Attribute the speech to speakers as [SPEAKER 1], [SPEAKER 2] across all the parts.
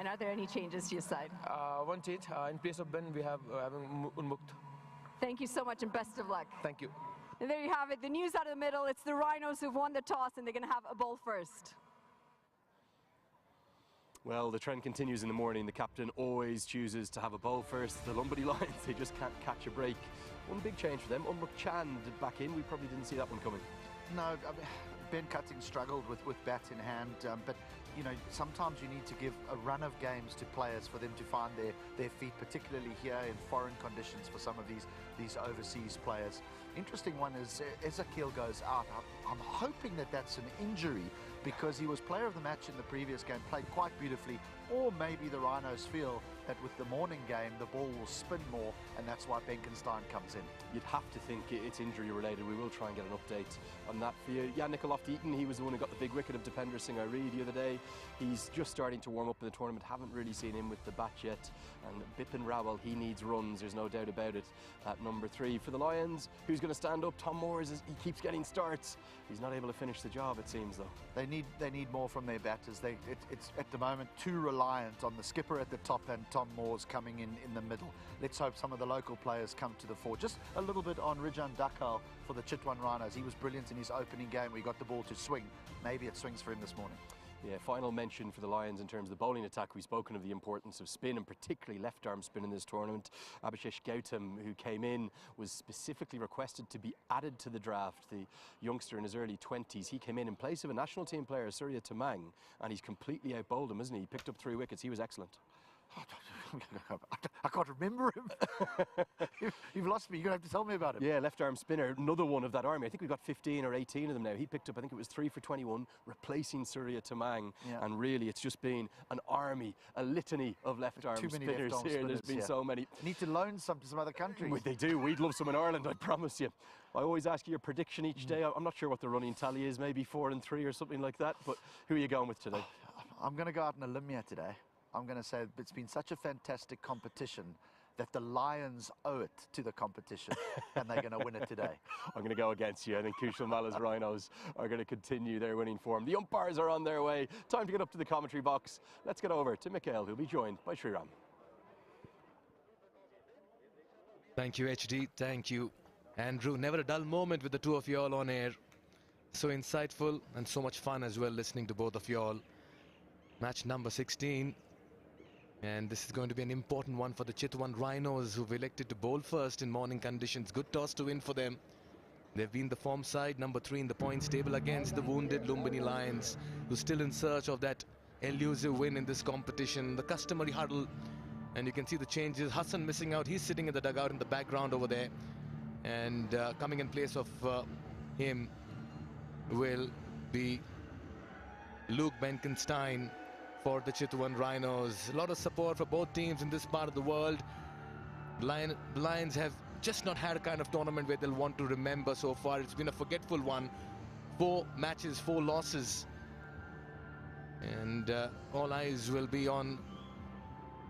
[SPEAKER 1] And are there any changes to your side?
[SPEAKER 2] One change. In place of Ben, we have having Unmukt.
[SPEAKER 1] Thank you so much and best of luck.
[SPEAKER 2] Thank you.
[SPEAKER 1] And there you have it, the news out of the middle. It's the Rhinos who've won the toss and they're going to have a ball first.
[SPEAKER 3] Well, the trend continues in the morning. The captain always chooses to have a bowl first. The Lumbini Lions, they just can't catch a break. One big change for them, Unmukt Chand back in. We probably didn't see that one coming.
[SPEAKER 4] No, I mean, Ben Cutting struggled with bat in hand, but you know, sometimes you need to give a run of games to players for them to find their feet, particularly here in foreign conditions for some of these overseas players. Interesting one is Ezekiel goes out. I'm hoping that that's an injury, because he was player of the match in the previous game, played quite beautifully, or maybe the Rhinos feel that with the morning game the ball will spin more and that's why Benkenstein comes in.
[SPEAKER 3] You'd have to think it's injury related. We will try and get an update on that for you. Yeah, Nicola Eaton, he was the one who got the big wicket of Dipender Singh Airi the other day. He's just starting to warm up in the tournament, haven't really seen him with the bat yet. And Bipin Rawal, he needs runs, there's no doubt about it, at number 3. For the Lions, who's going to stand up? Tom Moores, he keeps getting starts. He's not able to finish the job, it seems, though.
[SPEAKER 4] They need more from their batters. It's at the moment too reliant on the skipper at the top and Tom Moores coming in the middle. Let's hope some of the local players come to the fore. Just a little bit on Rijan Dakhal for the Chitwan Rhinos. He was brilliant in his opening game where he got the ball to swing. Maybe it swings for him this morning.
[SPEAKER 3] Yeah, final mention for the Lions in terms of the bowling attack. We've spoken of the importance of spin, and particularly left-arm spin in this tournament. Abhishek Gautam, who came in, was specifically requested to be added to the draft. The youngster in his early 20s, he came in place of a national team player, Surya Tamang, and he's completely outbowled him, isn't he? He picked up 3 wickets. He was excellent.
[SPEAKER 4] I can't remember him. You've lost me. You're going to have to tell me about him.
[SPEAKER 3] Yeah, left-arm spinner, another one of that army. I think we've got 15 or 18 of them now. He picked up, I think it was 3 for 21, replacing Surya Tamang. Yeah. And really, it's just been an army, a litany of left-arm spinners here. There's been so many.
[SPEAKER 4] Need to loan some to some other countries.
[SPEAKER 3] Well, they do. We'd love some in Ireland, I promise you. I always ask you your prediction each day. I'm not sure what the running tally is, maybe 4 and 3 or something like that. But who are you going with today?
[SPEAKER 4] I'm going to go out on a limb here today. I'm going to say it's been such a fantastic competition that the Lions owe it to the competition and they're going to win it today.
[SPEAKER 3] I'm going to go against you. I think Kushal Mala's Rhinos are going to continue their winning form. The umpires are on their way. Time to get up to the commentary box. Let's get over to Mikhail, who'll be joined by Sriram.
[SPEAKER 5] Thank you, HD. Thank you, Andrew. Never a dull moment with the two of you all on air. So insightful and so much fun as well listening to both of you all. Match number 16. And this is going to be an important one for the Chitwan Rhinos, who've elected to bowl first in morning conditions. Good toss to win for them. They've been the form side, number 3 in the points table against the wounded Lumbini Lions, who's still in search of that elusive win in this competition. The customary huddle, and you can see the changes. Hassan missing out. He's sitting in the dugout in the background over there. And coming in place of him will be Luke Benkenstein for the Chitwan Rhinos. A lot of support for both teams in this part of the world. The Lions have just not had a kind of tournament where they'll want to remember so far. It's been a forgetful one. 4 matches, 4 losses. And all eyes will be on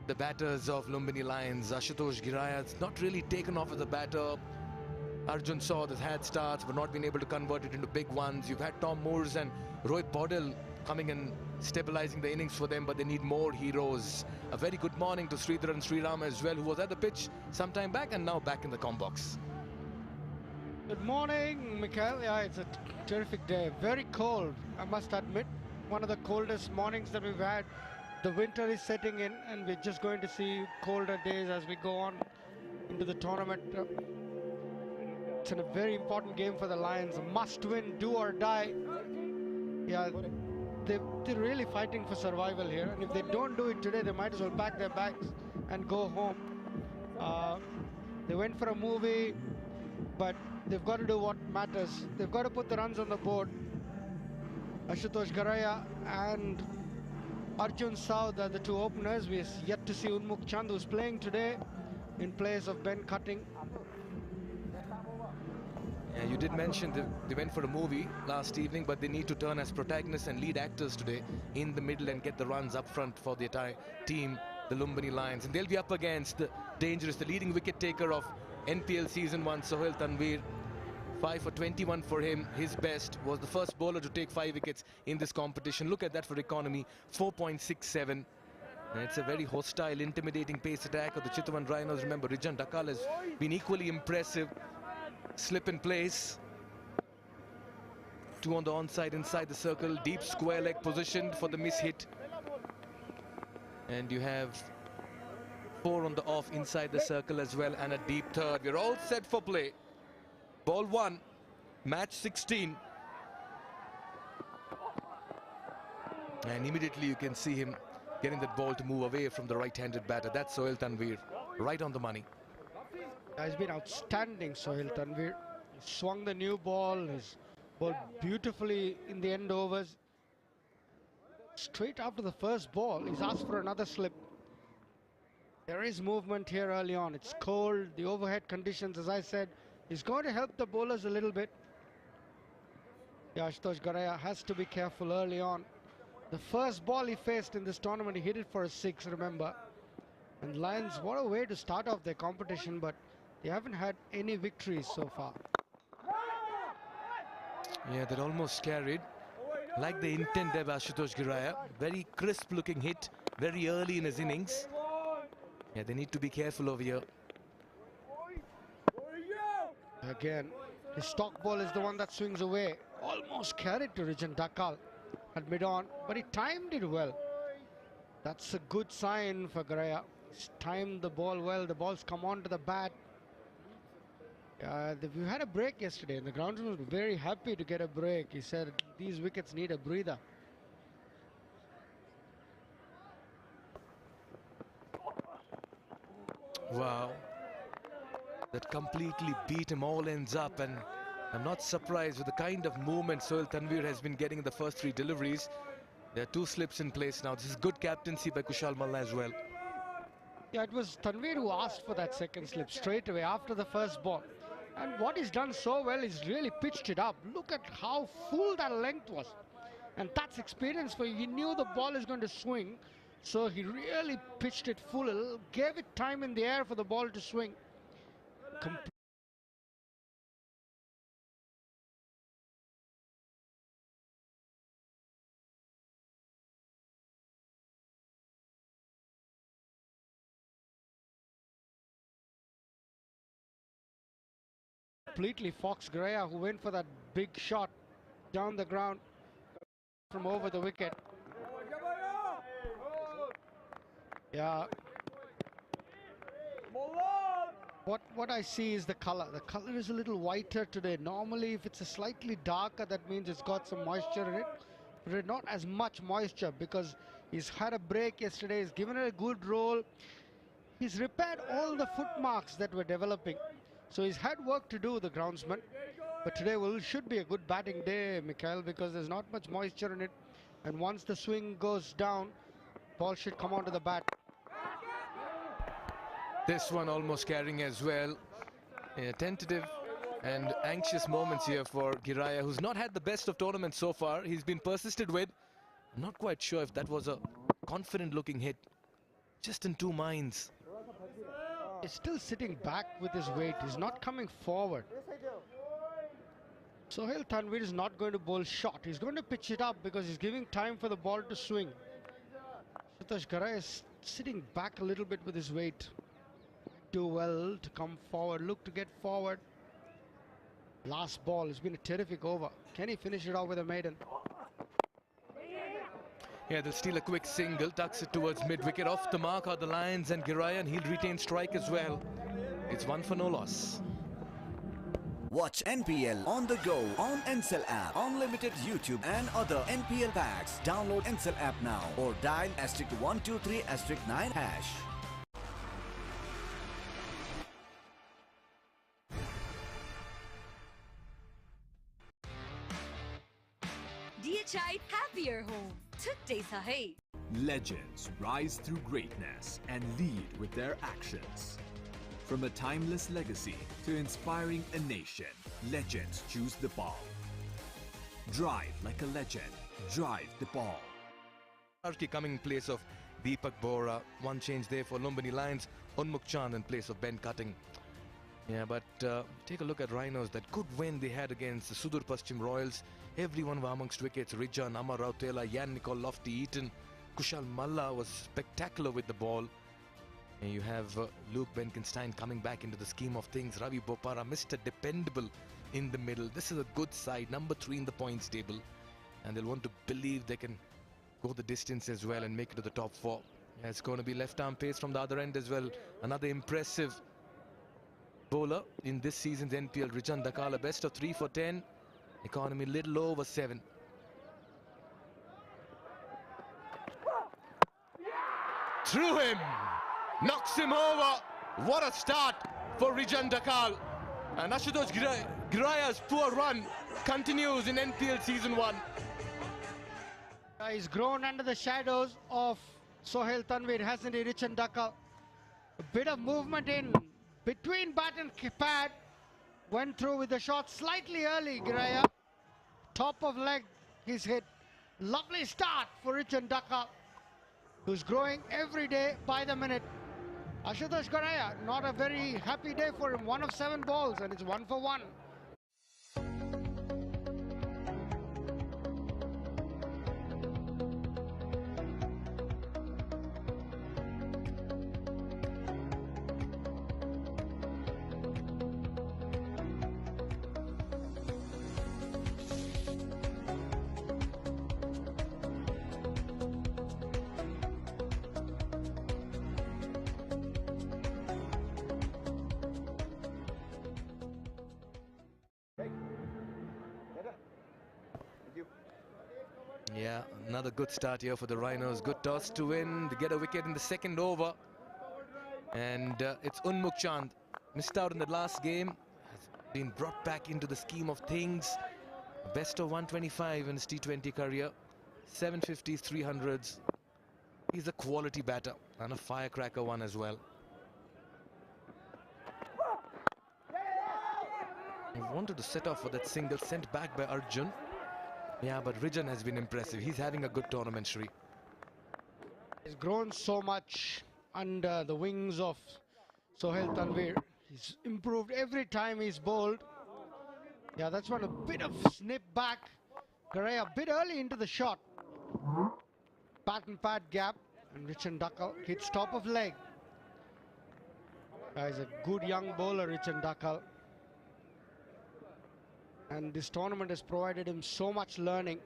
[SPEAKER 5] the batters of Lumbini Lions. Ashutosh Girayat's not really taken off as a batter. Arjun Saud has had starts but not been able to convert it into big ones. You've had Tom Moores and Rohit Paudel coming and stabilizing the innings for them, but they need more heroes. A very good morning to Sridhar and Sriram as well, who was at the pitch some time back and now back in the com box.
[SPEAKER 6] Good morning, Mikhail. Yeah, it's a terrific day. Very cold, I must admit. One of the coldest mornings that we've had. The winter is setting in and we're just going to see colder days as we go on into the tournament. It's a very important game for the Lions. A must win, do or die. Yeah, they're really fighting for survival here, and if they don't do it today, they might as well pack their bags and go home. They went for a movie, but they've got to do what matters. They've got to put the runs on the board. Ashutosh Garaya and Arjun Saud are the 2 openers. We're yet to see Unmukt Chand, who's playing today in place of Ben Cutting.
[SPEAKER 5] Yeah, you did mention they went for a movie last evening, but they need to turn as protagonists and lead actors today in the middle and get the runs up front for the entire team, the Lumbini Lions. And they'll be up against the leading wicket taker of NPL Season 1, Sohail Tanveer. 5 for 21 for him. His best, was the first bowler to take 5 wickets in this competition. Look at that for economy, 4.67. And it's a very hostile, intimidating pace attack of the Chitwan Rhinos. Remember, Rijan Dakal has been equally impressive. Slip in place. 2 on the onside inside the circle. Deep square leg positioned for the miss hit. And you have 4 on the off inside the circle as well, and a deep third. We're all set for play. Ball 1, match 16. And immediately you can see him getting that ball to move away from the right-handed batter. That's Sohail Tanveer, right on the money.
[SPEAKER 6] He's been outstanding, Sohail Tanveer. He swung the new ball, he's bowled beautifully in the end overs. Straight after the first ball, he's asked for another slip. There is movement here early on. It's cold, the overhead conditions, as I said, is going to help the bowlers a little bit. Yeah, Ashutosh Garaya has to be careful early on. The first ball he faced in this tournament, he hit it for a 6, remember. And Lions, what a way to start off their competition, but they haven't had any victories so far.
[SPEAKER 5] Yeah, that almost carried. Like the intent there by Ashutosh Garaya. Very crisp looking hit, very early in his innings. Yeah, they need to be careful over here.
[SPEAKER 6] Again, his stock ball is the one that swings away. Almost carried to Rijan Dakal at mid-on, but he timed it well. That's a good sign for Garaya. He's timed the ball well. The ball's come onto the bat. We had a break yesterday, and the groundsman was very happy to get a break. He said these wickets need a breather.
[SPEAKER 5] Wow. That completely beat him all ends up, and I'm not surprised with the kind of movement Sohail Tanveer has been getting in the first 3 deliveries. There are 2 slips in place now. This is good captaincy by Kushal Malla as well.
[SPEAKER 6] Yeah, it was Tanveer who asked for that second slip straight away after the first ball. And what he's done so well is really pitched it up. Look at how full that length was. And that's experience for you. He knew the ball is going to swing, so he really pitched it full. Gave it time in the air for the ball to swing. Completely Fox Garaya, who went for that big shot down the ground from over the wicket. Yeah. What I see is the color. The color is a little whiter today. Normally, if it's a slightly darker, that means it's got some moisture in it. But not as much moisture because he's had a break yesterday. He's given it a good roll. He's repaired all the foot marks that were developing. So he's had work to do, the groundsman. But today should be a good batting day, Mikhail, because there's not much moisture in it. And once the swing goes down, ball should come onto the bat.
[SPEAKER 5] This one almost carrying as well. Tentative and anxious moments here for Garaya, who's not had the best of tournaments so far. He's been persisted with. I'm not quite sure if that was a confident looking hit. Just in 2 minds.
[SPEAKER 6] He's still sitting back with his weight. He's not coming forward. Sohail Tanveer is not going to bowl short. He's going to pitch it up because he's giving time for the ball to swing. Ashutosh Garaya is sitting back a little bit with his weight. Do well to come forward. Look to get forward. Last ball has been a terrific over. Can he finish it off with a maiden?
[SPEAKER 5] Yeah, they'll steal a quick single, tucks it towards mid-wicket. Off the mark are the Lions and Garaya, and he'll retain strike as well. It's 1 for no loss.
[SPEAKER 7] Watch NPL on the go on Ncell app, unlimited YouTube and other NPL packs. Download Ncell app now or dial *123*9#.
[SPEAKER 8] DHI happier home. Today sahi.
[SPEAKER 9] Legends rise through greatness and lead with their actions. From a timeless legacy to inspiring a nation, legends choose the ball. Drive like a legend. Drive the ball.
[SPEAKER 5] Arki coming in place of Deepak Bora. 1 change there for Lumbini Lions. Unmukh Chand in place of Ben Cutting. Yeah, but take a look at Rhinos. That good win they had against the Sudur Paschim Royals. Everyone were amongst wickets. Rijan, Amar Rautela, Yan Nicole Lofty Eaton. Kushal Malla was spectacular with the ball. And you have Luke Benkenstein coming back into the scheme of things. Ravi Bopara, Mr. Dependable in the middle. This is a good side, number 3 in the points table. And they'll want to believe they can go the distance as well and make it to the top 4. Yeah, it's going to be left arm pace from the other end as well. Another impressive bowler in this season's NPL, Rijan Dakala, best of 3 for 10. Economy little over 7. Through him, knocks him over. What a start for Rijan Dakal. And Ashutosh Giraya's poor run continues in NPL Season 1.
[SPEAKER 6] He's grown under the shadows of Sohail Tanvir, hasn't he, Rijan Dakal? A bit of movement in between bat and pad. Went through with the shot slightly early, Giraya. Top of leg, he's hit. Lovely start for Rijan Dakal, who's growing every day by the minute. Ashutosh Giraya, not a very happy day for him. 1 of 7 balls and it's 1 for 1.
[SPEAKER 5] Yeah, another good start here for the Rhinos. Good toss to win. They get a wicket in the second over. And it's Unmukh Chand. Missed out in the last game. Has been brought back into the scheme of things. Best of 125 in his T20 career. 750s, 300s. He's a quality batter and a firecracker one as well. He wanted to set off for that single sent back by Arjun. Yeah, but Rijan has been impressive. He's having a good tournament, Shri.
[SPEAKER 6] He's grown so much under the wings of Sohail Tanvir. He's improved every time he's bowled. Yeah, that's one, a bit of snip back. Giraya a bit early into the shot. Bat and pad gap. And Rijan Dakal hits top of leg. He's a good young bowler, Rijan Dakal. And this tournament has provided him so much learning.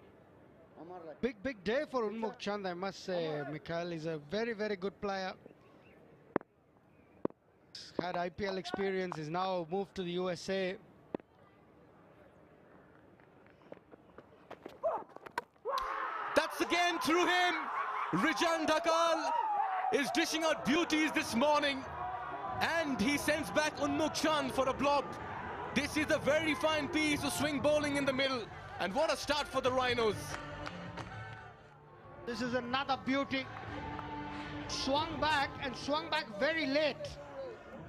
[SPEAKER 6] Big day for Unmukh Chand, I must say, Mikhail. He's a very, very good player. He's had IPL experience, he's now moved to the USA.
[SPEAKER 5] That's again through him. Rijan Dakal is dishing out beauties this morning. And he sends back Unmukh Chand for a blob. This is a very fine piece of swing bowling in the middle. And what a start for the Rhinos.
[SPEAKER 6] This is another beauty. Swung back and swung back very late.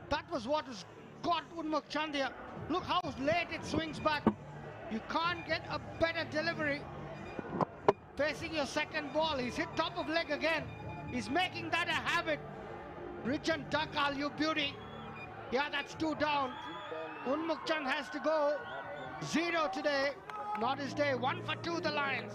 [SPEAKER 6] That was what has got Unmukh Chand here. Look how late it swings back. You can't get a better delivery. Facing your second ball, he's hit top of leg again. He's making that a habit. Rijan Dakal, you beauty. Yeah, that's 2 down. Unmukh Chand has to go 0 today. Not his day. 1 for 2 the Lions.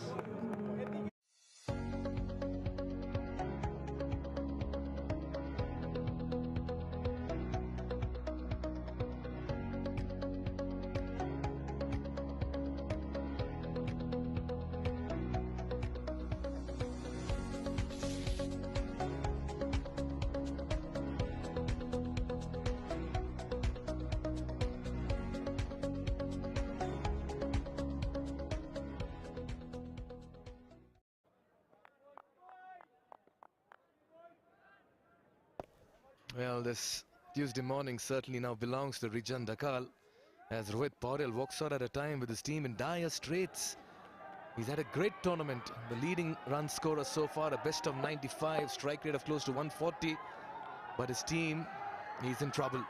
[SPEAKER 5] Well, this Tuesday morning certainly now belongs to Rijan Dakal, as Rohit Paurel walks out at a time with his team in dire straits. He's had a great tournament, the leading run scorer so far, a best of 95, strike rate of close to 140. But his team, he's in trouble.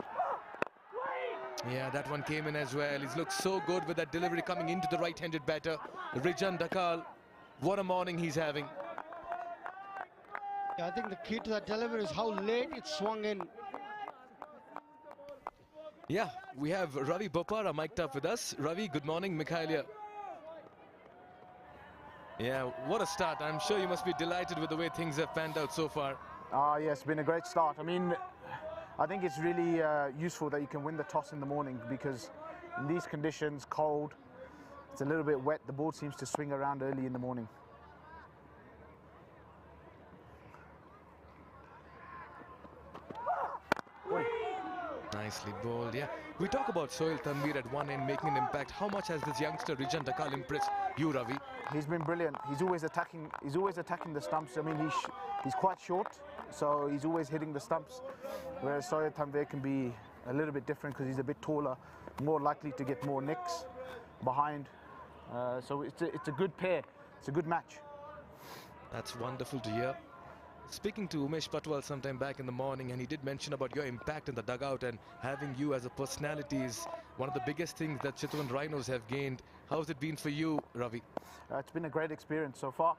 [SPEAKER 5] Yeah, that one came in as well. He's looked so good with that delivery coming into the right-handed batter. Rijan Dakal, what a morning he's having.
[SPEAKER 6] Yeah, I think the key to that delivery is how late it swung in.
[SPEAKER 5] Yeah, we have Ravi Bopara mic'd up with us. Ravi, good morning. Mikhail here. Yeah, what a start. I'm sure you must be delighted with the way things have panned out so far.
[SPEAKER 10] Yes, it's been a great start. I mean, I think it's really useful that you can win the toss in the morning, because in these conditions, cold, it's a little bit wet, the ball seems to swing around early in the morning.
[SPEAKER 5] Nicely bowled, yeah. We talk about Sohail Tanvir at one end making an impact. How much has this youngster Rijan Dakal impressed you, Ravi?
[SPEAKER 10] He's been brilliant. He's always attacking the stumps. I mean, he's quite short, so he's always hitting the stumps, whereas Sohail Tanvir can be a little bit different because he's a bit taller, more likely to get more nicks behind. So it's a good pair. It's a good match.
[SPEAKER 5] That's wonderful to hear. Speaking to Umesh Patwal sometime back in the morning, and he did mention about your impact in the dugout, and having you as a personality is one of the biggest things that Chitwan Rhinos have gained. How's it been for you, Ravi?
[SPEAKER 10] It's been a great experience so far.